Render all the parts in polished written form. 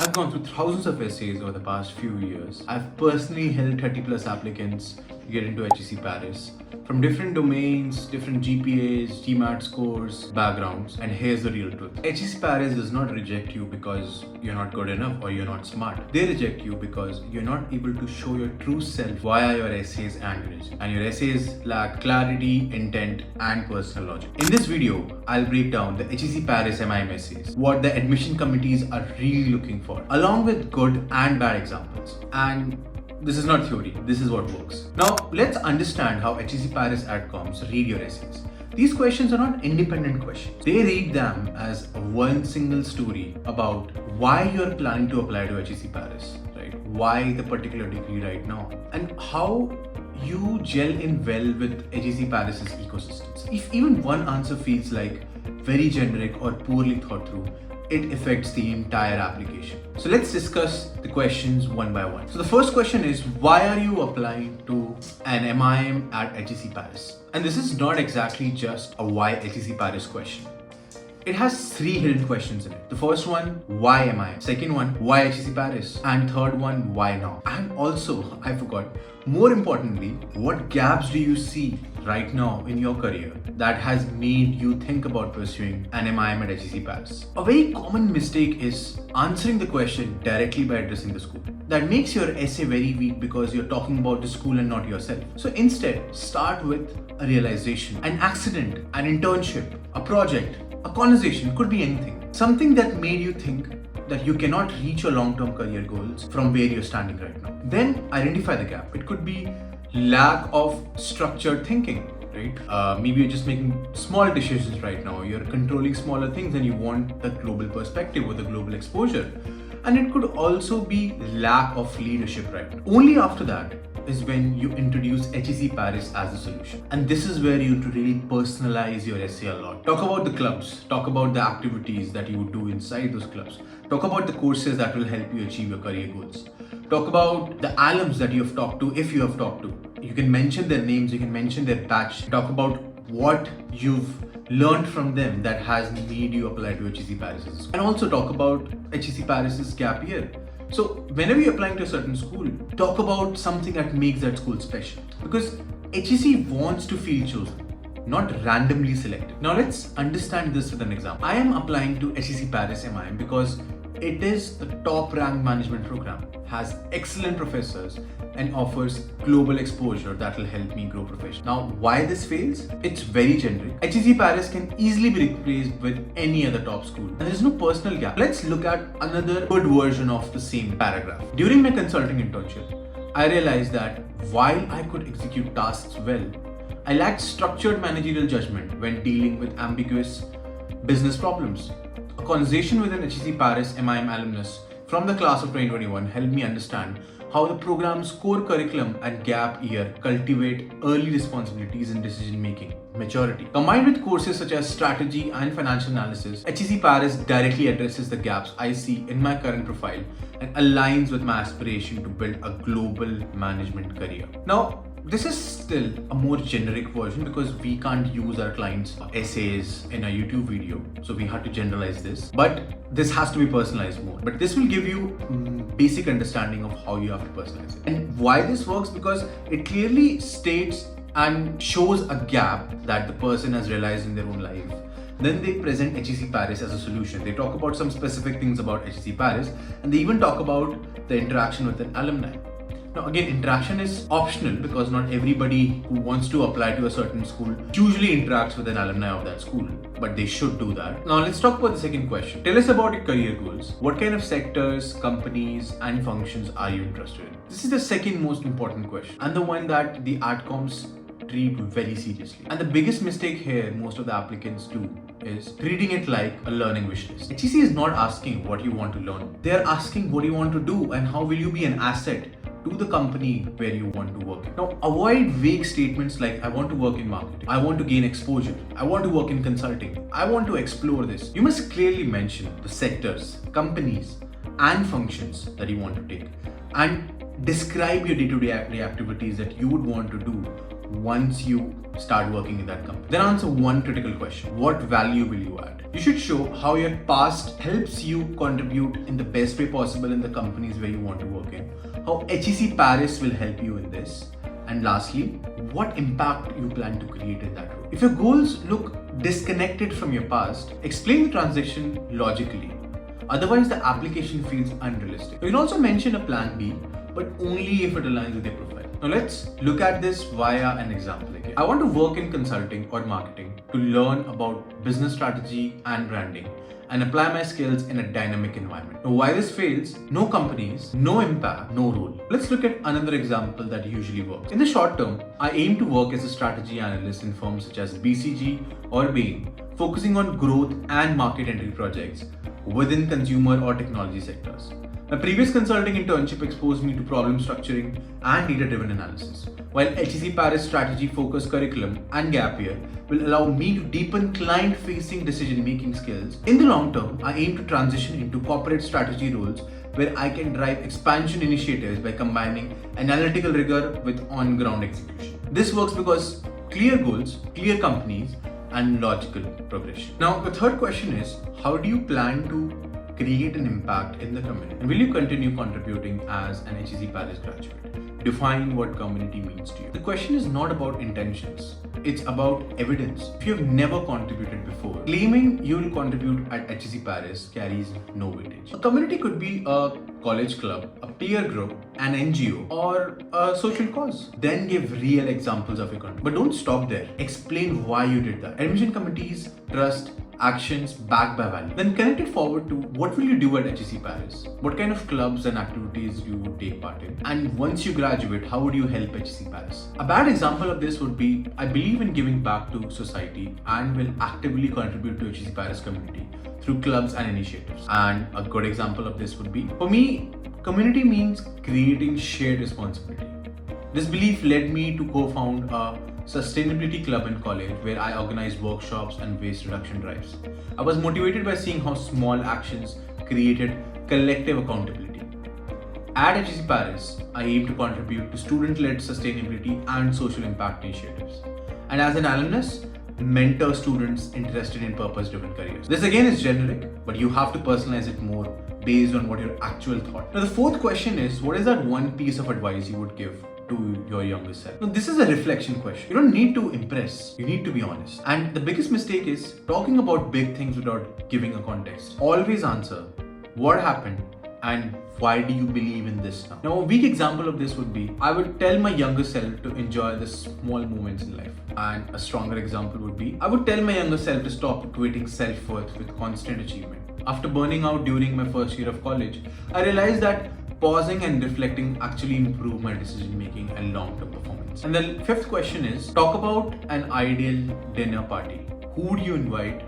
I've gone through thousands of essays over the past few years. I've personally helped 30 plus applicants to get into HEC Paris from different domains, different GPAs, GMAT scores, backgrounds, and here's the real truth. HEC Paris does not reject you because you're not good enough or you're not smart. They reject you because you're not able to show your true self via your essays and your resume. And your essays lack clarity, intent, and personal logic. In this video, I'll break down the HEC Paris MiM essays, what the admission committees are really looking for, along with good and bad examples. And this is not theory, this is what works. Now, let's understand how HEC Paris adcoms read your essays. These questions are not independent questions. They read them as one single story about why you're planning to apply to HEC Paris, right? Why the particular degree right now, and how you gel in well with HEC Paris's ecosystems. If even one answer feels like very generic or poorly thought through, it affects the entire application. So let's discuss the questions one by one. So the first question is, why are you applying to an MIM at HEC Paris? And this is not exactly just a why HEC Paris question. It has three hidden questions in it. The first one, why am I? Second one, why HEC Paris? And third one, why now? And also, I forgot, more importantly, what gaps do you see right now in your career that has made you think about pursuing an MIM at HEC Paris? A very common mistake is answering the question directly by addressing the school. That makes your essay very weak because you're talking about the school and not yourself. So instead, start with a realization, an accident, an internship, a project, a conversation, could be anything. Something that made you think that you cannot reach your long-term career goals from where you're standing right now. Then identify the gap. It could be lack of structured thinking, right? Maybe you're just making small decisions right now. You're controlling smaller things and you want the global perspective or the global exposure. And it could also be lack of leadership right now. Only after that is when you introduce HEC Paris as a solution. And this is where you to really personalize your essay a lot. Talk about the clubs, talk about the activities that you would do inside those clubs. Talk about the courses that will help you achieve your career goals. Talk about the alums that you have talked to, if you have talked to. You can mention their names, you can mention their batch. Talk about what you've learned from them that has made you apply to HEC Paris. And also talk about HEC Paris's gap year. So whenever you're applying to a certain school, talk about something that makes that school special. Because HEC wants to feel chosen, not randomly selected. Now let's understand this with an example. I am applying to HEC Paris MIM because it is the top ranked management program, has excellent professors, and offers global exposure that will help me grow professionally. Now, why this fails? It's very generic. HEC Paris can easily be replaced with any other top school, and there's no personal gap. Let's look at another good version of the same paragraph. During my consulting internship, I realized that while I could execute tasks well, I lacked structured managerial judgment when dealing with ambiguous business problems. A conversation with an HEC Paris MIM alumnus from the class of 2021 helped me understand how the program's core curriculum and gap year cultivate early responsibilities in decision making maturity. Combined with courses such as strategy and financial analysis, HEC Paris directly addresses the gaps I see in my current profile and aligns with my aspiration to build a global management career. Now, this is still a more generic version because we can't use our clients' essays in a YouTube video. So we have to generalize this, but this has to be personalized more. But this will give you basic understanding of how you have to personalize it. And why this works, because it clearly states and shows a gap that the person has realized in their own life. Then they present HEC Paris as a solution. They talk about some specific things about HEC Paris, and they even talk about the interaction with an alumni. Now again, interaction is optional because not everybody who wants to apply to a certain school usually interacts with an alumni of that school, but they should do that. Now let's talk about the second question. Tell us about your career goals. What kind of sectors, companies, and functions are you interested in? This is the second most important question, and the one that the adcoms treat very seriously. And the biggest mistake here most of the applicants do is treating it like a learning wish list. HEC is not asking what you want to learn. They are asking what you want to do and how will you be an asset to the company where you want to work. Now, avoid vague statements like, I want to work in marketing, I want to gain exposure, I want to work in consulting, I want to explore this. You must clearly mention the sectors, companies, and functions that you want to take, and describe your day-to-day activities that you would want to do once you start working in that company? Then answer one critical question. What value will you add? You should show how your past helps you contribute in the best way possible in the companies where you want to work in, how HEC Paris will help you in this, and lastly, what impact you plan to create in that role. If your goals look disconnected from your past, explain the transition logically. Otherwise, the application feels unrealistic. You can also mention a plan B, but only if it aligns with your profile. Now let's look at this via an example again. I want to work in consulting or marketing to learn about business strategy and branding and apply my skills in a dynamic environment. Now, why this fails? No companies, no impact, no role. Let's look at another example that usually works. In the short term, I aim to work as a strategy analyst in firms such as BCG or Bain, focusing on growth and market entry projects within consumer or technology sectors. My previous consulting internship exposed me to problem structuring and data-driven analysis, while HEC Paris strategy-focused curriculum and gap year will allow me to deepen client-facing decision-making skills. In the long term, I aim to transition into corporate strategy roles where I can drive expansion initiatives by combining analytical rigor with on-ground execution. This works because clear goals, clear companies, and logical progression. Now, the third question is, how do you plan to create an impact in the community? And will you continue contributing as an HEC Paris graduate? Define what community means to you. The question is not about intentions. It's about evidence. If you have never contributed before, claiming you will contribute at HEC Paris carries no weightage. A community could be a college club, a peer group, an NGO, or a social cause. Then give real examples of your contribution. But don't stop there. Explain why you did that. Admission committees trust actions backed by value. Then connect it forward to what will you do at HEC Paris? What kind of clubs and activities you would take part in? And once you graduate, how would you help HEC Paris? A bad example of this would be, I believe in giving back to society and will actively contribute to HEC Paris community through clubs and initiatives. And a good example of this would be, for me, community means creating shared responsibility. This belief led me to co-found a sustainability club in college where I organized workshops and waste reduction drives. I was motivated by seeing how small actions created collective accountability. At HEC Paris, I aim to contribute to student-led sustainability and social impact initiatives. And as an alumnus, mentor students interested in purpose-driven careers. This again is generic, but you have to personalize it more based on what your actual thought. Now the fourth question is, what is that one piece of advice you would give to your younger self? Now, this is a reflection question. You don't need to impress, you need to be honest. And the biggest mistake is talking about big things without giving a context. Always answer, what happened and why do you believe in this now? Now, a weak example of this would be, I would tell my younger self to enjoy the small moments in life. And a stronger example would be, I would tell my younger self to stop equating self-worth with constant achievement. After burning out during my first year of college, I realized that pausing and reflecting actually improve my decision making and long-term performance. And the fifth question is, talk about an ideal dinner party. Who do you invite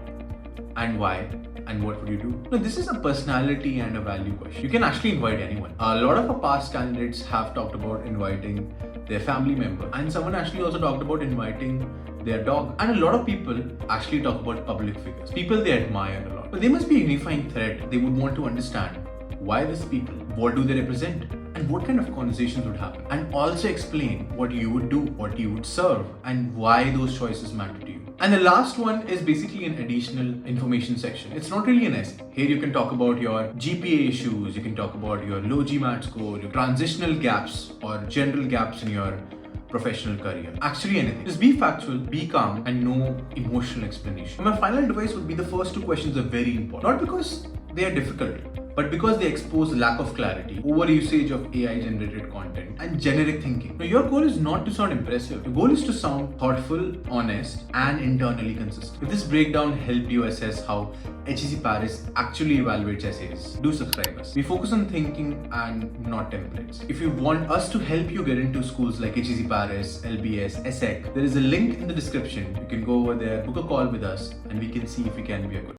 and why? And what would you do? Now, this is a personality and a value question. You can actually invite anyone. A lot of our past candidates have talked about inviting their family member, and someone actually also talked about inviting their dog. And a lot of people actually talk about public figures, people they admire a lot. But there must be a unifying thread. They would want to understand why these people, what do they represent, and what kind of conversations would happen. And also explain what you would do, what you would serve, and why those choices matter to you. And the last one is basically an additional information section. It's not really an essay. Here you can talk about your GPA issues, you can talk about your low GMAT score, your transitional gaps or general gaps in your professional career. Actually anything. Just be factual, be calm, and no emotional explanation. And my final advice would be, the first two questions are very important. Not because they are difficult, but because they expose lack of clarity, over usage of AI generated content, and generic thinking. Now, your goal is not to sound impressive. Your goal is to sound thoughtful, honest, and internally consistent. If this breakdown helped you assess how HEC Paris actually evaluates essays, do subscribe us. We focus on thinking and not templates. If you want us to help you get into schools like HEC Paris, LBS, HEC, there is a link in the description. You can go over there, book a call with us, and we can see if we can be a good